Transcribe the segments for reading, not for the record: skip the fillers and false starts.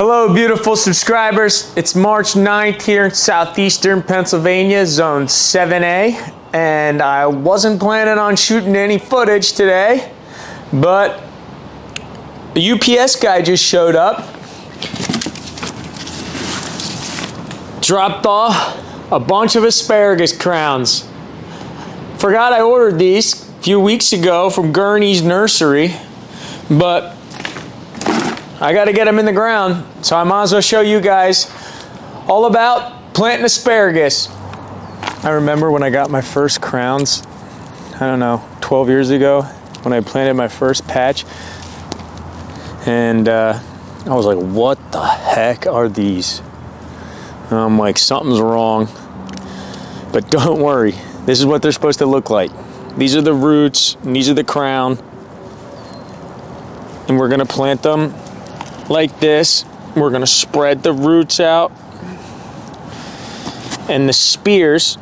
Hello, beautiful subscribers. It's March 9th here in southeastern Pennsylvania, zone 7A, and I wasn't planning on shooting any footage today, but a UPS guy just showed up, dropped off a bunch of asparagus crowns. Forgot I ordered these a few weeks ago from Gurneys nursery, but I got to get them in the ground, so I might as well show you guys all about planting asparagus. I remember when I got my first crowns, I don't know, 12 years ago, when I planted my first patch, and I was like, what the heck are these? And I'm like, something's wrong, but don't worry, this is what they're supposed to look like. These are the roots, and these are the crown, and we're gonna plant them like this. We're gonna spread the roots out, and the spears,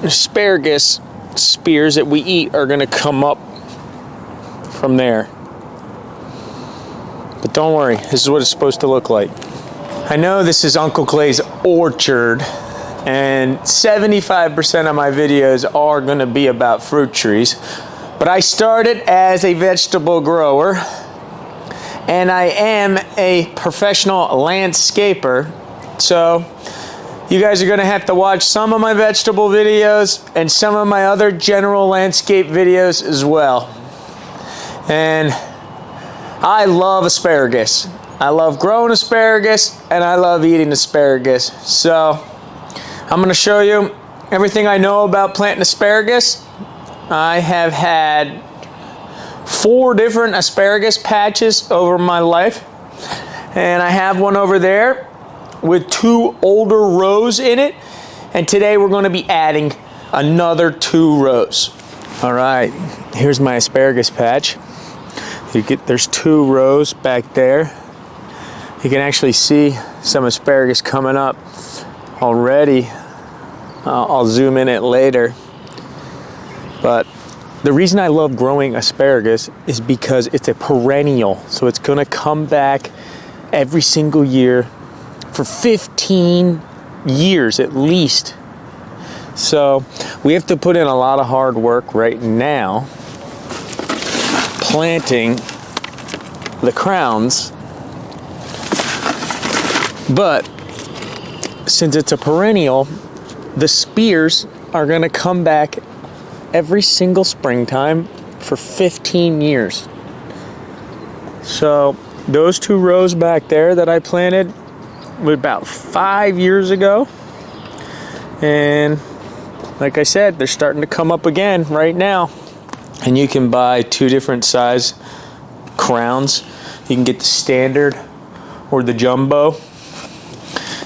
asparagus spears that we eat are gonna come up from there. But don't worry, this is what it's supposed to look like. I know this is Uncle Clay's orchard, and 75% of my videos are gonna be about fruit trees, but I started as a vegetable grower, and I am a professional landscaper, so you guys are gonna have to watch some of my vegetable videos and some of my other general landscape videos as well. And I love asparagus. I love growing asparagus, and I love eating asparagus. So I'm gonna show you everything I know about planting asparagus. I have had 4 different asparagus patches over my life, and I have one over there with 2 older rows in it, and today we're going to be adding another 2 rows. All right, here's my asparagus patch. There's 2 rows back there. You can actually see some asparagus coming up already. I'll zoom in it later, but the reason I love growing asparagus is because it's a perennial, so it's gonna come back every single year for 15 years at least. So we have to put in a lot of hard work right now planting the crowns, but since it's a perennial, the spears are gonna come back every single springtime for 15 years. So those 2 rows back there that I planted about 5 years ago, and like I said, they're starting to come up again right now. And you can buy 2 different size crowns. You can get the standard or the jumbo,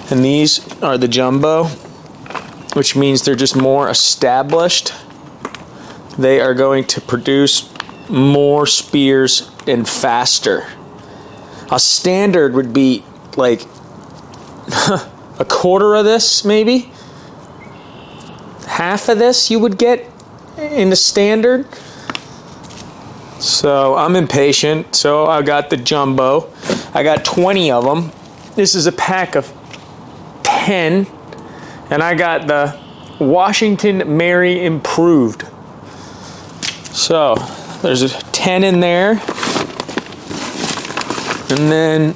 and these are the jumbo, which means they're just more established. They are going to produce more spears and faster. A standard would be like a quarter of this, maybe half of this you would get in the standard. So I'm impatient, so I got the jumbo. I got 20 of them. This is a pack of 10, and I got the Washington Mary Improved. So there's a 10 in there, and then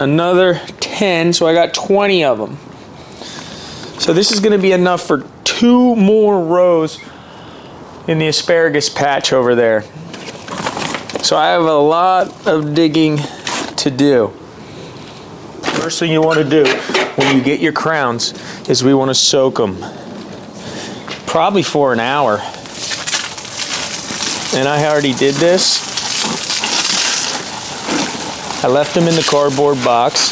another 10, so I got 20 of them. So this is going to be enough for 2 more rows in the asparagus patch over there. So I have a lot of digging to do. First thing you want to do when you get your crowns is we want to soak them, probably for an hour. And I already did this. I left them in the cardboard box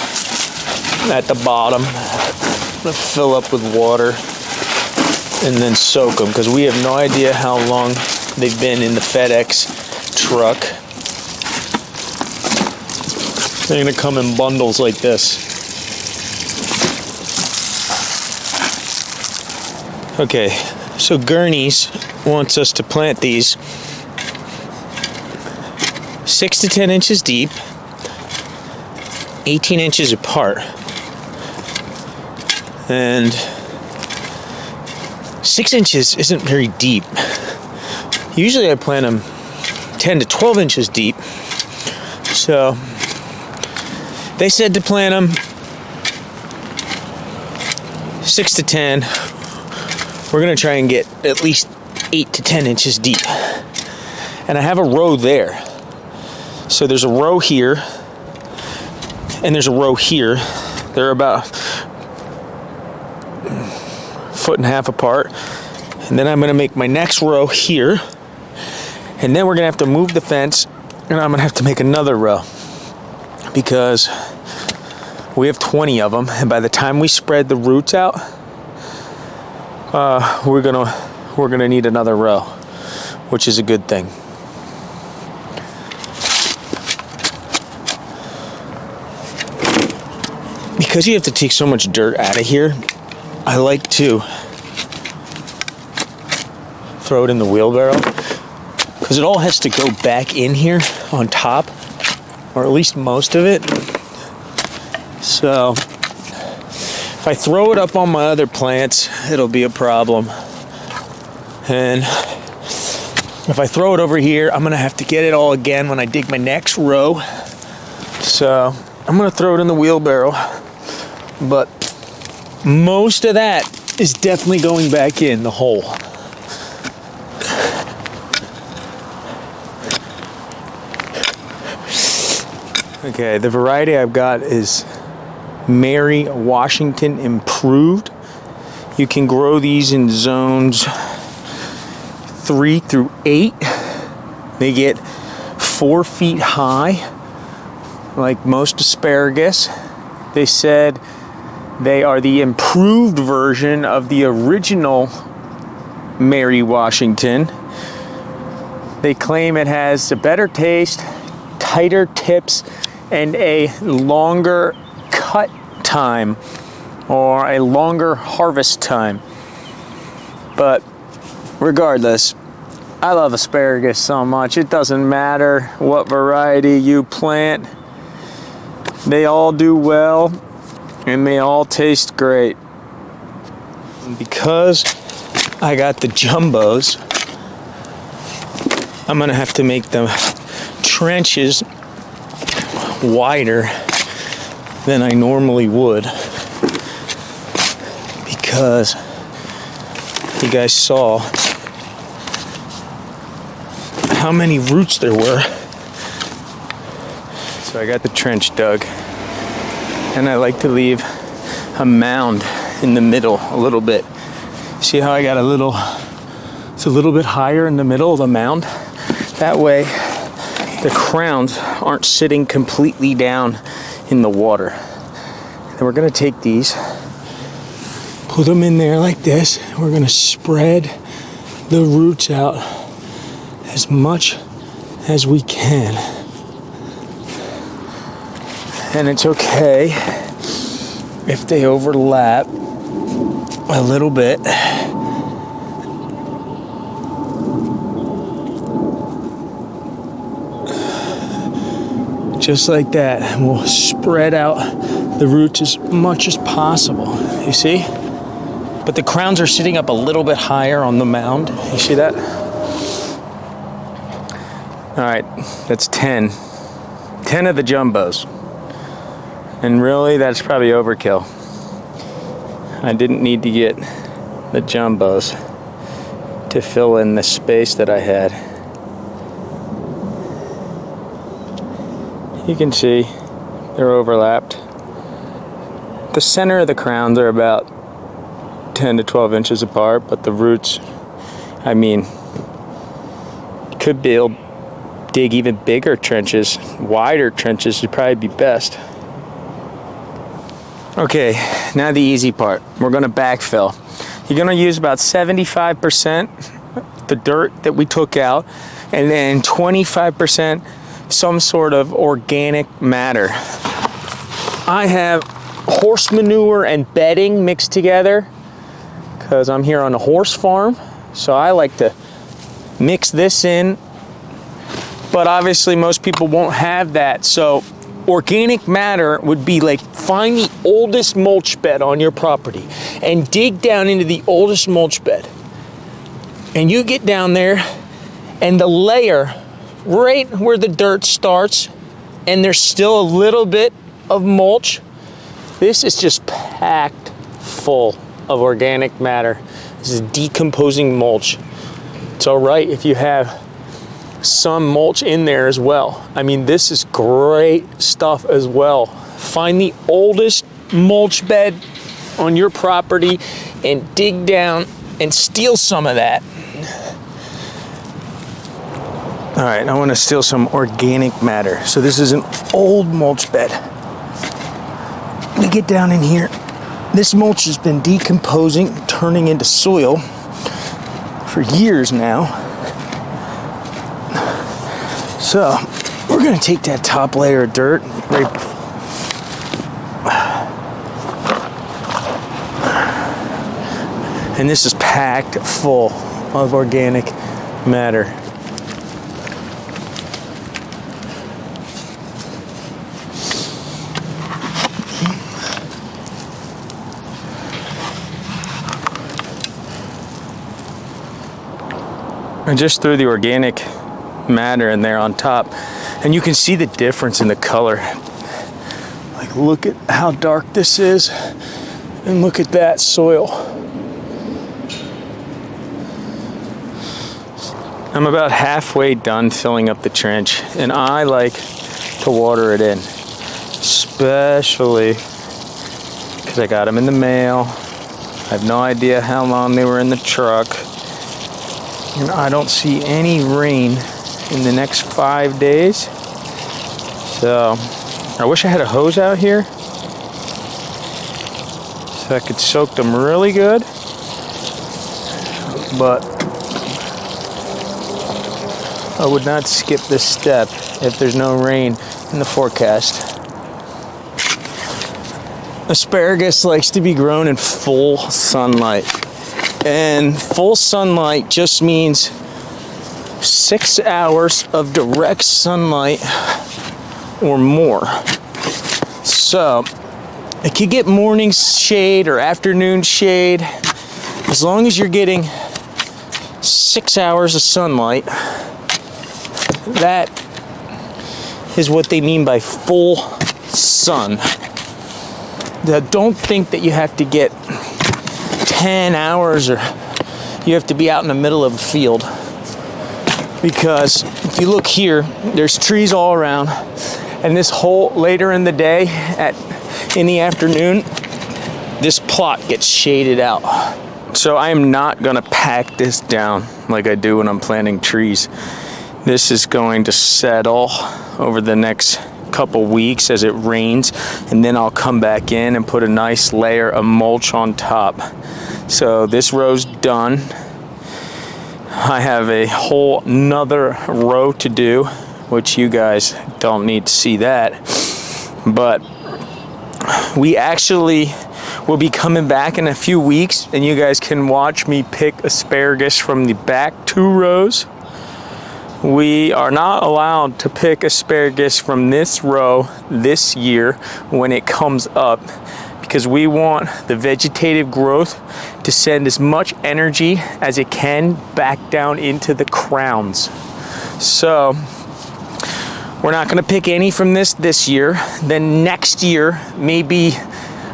at the bottom. I'm gonna fill up with water and then soak them, because we have no idea how long they've been in the FedEx truck. They're gonna come in bundles like this. Okay, so Gurneys wants us to plant these 6 to 10 inches deep 18 inches apart. And 6 inches isn't very deep. Usually I plant them 10 to 12 inches deep. So they said to plant them 6 to 10. We're gonna try and get at least 8 to 10 inches deep. And I have a row there. So there's a row here, and there's a row here. They're about 1.5 feet apart. And then I'm gonna make my next row here. And then we're gonna have to move the fence, and I'm gonna have to make another row because we have 20 of them. And by the time we spread the roots out, we're gonna need another row, which is a good thing. Because you have to take so much dirt out of here, I like to throw it in the wheelbarrow because it all has to go back in here on top, or at least most of it. So if I throw it up on my other plants, it'll be a problem. And if I throw it over here, I'm gonna have to get it all again when I dig my next row. So I'm gonna throw it in the wheelbarrow, but most of that is definitely going back in the hole. Okay, the variety I've got is Mary Washington Improved. You can grow these in zones 3 through 8. They get 4 feet high, like most asparagus. They said they are the improved version of the original Mary Washington. They claim it has a better taste, tighter tips, and a longer cut time, or a longer harvest time. But regardless, I love asparagus so much. It doesn't matter what variety you plant. They all do well, and they all taste great. And because I got the jumbos, I'm gonna have to make the trenches wider than I normally would, because you guys saw how many roots there were. So I got the trench dug, and I like to leave a mound in the middle a little bit. See how I got it's a little bit higher in the middle of the mound? That way the crowns aren't sitting completely down in the water. And we're gonna take these, put them in there like this. We're gonna spread the roots out as much as we can. And it's okay if they overlap a little bit. Just like that, and we'll spread out the roots as much as possible. You see? But the crowns are sitting up a little bit higher on the mound. You see that? All right, that's 10. 10 of the jumbos. And really, that's probably overkill. I didn't need to get the jumbos to fill in the space that I had. You can see they're overlapped. The center of the crowns are about 10 to 12 inches apart, but the roots, I mean, could dig even bigger trenches. Wider trenches would probably be best. Okay, now the easy part. We're gonna backfill. You're gonna use about 75% the dirt that we took out, and then 25% some sort of organic matter. I have horse manure and bedding mixed together because I'm here on a horse farm, so I like to mix this in, but obviously most people won't have that, so organic matter would be like find the oldest mulch bed on your property and dig down into the oldest mulch bed. And you get down there and the layer right where the dirt starts and there's still a little bit of mulch, this is just packed full of organic matter. This is decomposing mulch. It's all right if you have some mulch in there as well. I mean, this is great stuff as well. Find the oldest mulch bed on your property and dig down and steal some of that. All right, I want to steal some organic matter. So this is an old mulch bed. We get down in here. This mulch has been decomposing, turning into soil for years now. So we're gonna take that top layer of dirt, and this is packed full of organic matter. I just threw the organic matter in there on top, and you can see the difference in the color. Like, look at how dark this is, and look at that soil. I'm about halfway done filling up the trench, and I like to water it in, especially because I got them in the mail. I have no idea how long they were in the truck, and I don't see any rain in the next 5 days. So I wish I had a hose out here so I could soak them really good, but I would not skip this step if there's no rain in the forecast. Asparagus likes to be grown in full sunlight, and full sunlight just means 6 hours of direct sunlight or more. So it could get morning shade or afternoon shade. As long as you're getting 6 hours of sunlight, that is what they mean by full sun. Now, don't think that you have to get 10 hours or you have to be out in the middle of a field. Because if you look here, there's trees all around, and this whole later in the day, in the afternoon, this plot gets shaded out. So I am not gonna pack this down like I do when I'm planting trees. This is going to settle over the next couple weeks as it rains, and then I'll come back in and put a nice layer of mulch on top. So this row's done. I have a whole nother row to do, which you guys don't need to see that, but we actually will be coming back in a few weeks, and you guys can watch me pick asparagus from the back 2 rows. We are not allowed to pick asparagus from this row this year when it comes up, because we want the vegetative growth to send as much energy as it can back down into the crowns. So we're not gonna pick any from this year. Then next year, maybe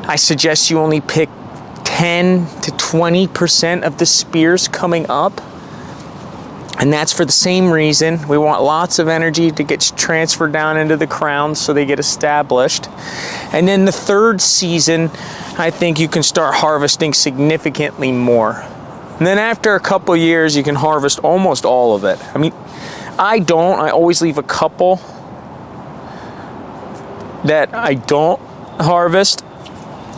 I suggest you only pick 10 to 20% of the spears coming up. And that's for the same reason. We want lots of energy to get transferred down into the crowns so they get established. And then the 3rd season, I think you can start harvesting significantly more. And then after a couple years, you can harvest almost all of it. I mean, I always leave a couple that I don't harvest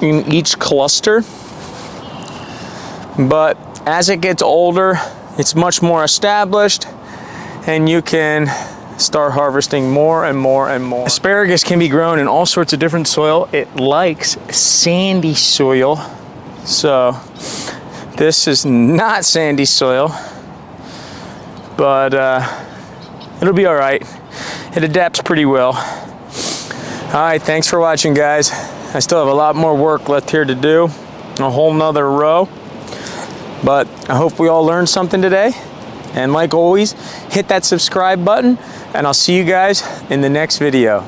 in each cluster. But as it gets older, it's much more established, and you can start harvesting more and more and more. Asparagus can be grown in all sorts of different soil. It likes sandy soil. So this is not sandy soil, but it'll be all right. It adapts pretty well. All right, thanks for watching, guys. I still have a lot more work left here to do, a whole nother row. But I hope we all learned something today. And like always, hit that subscribe button, and I'll see you guys in the next video.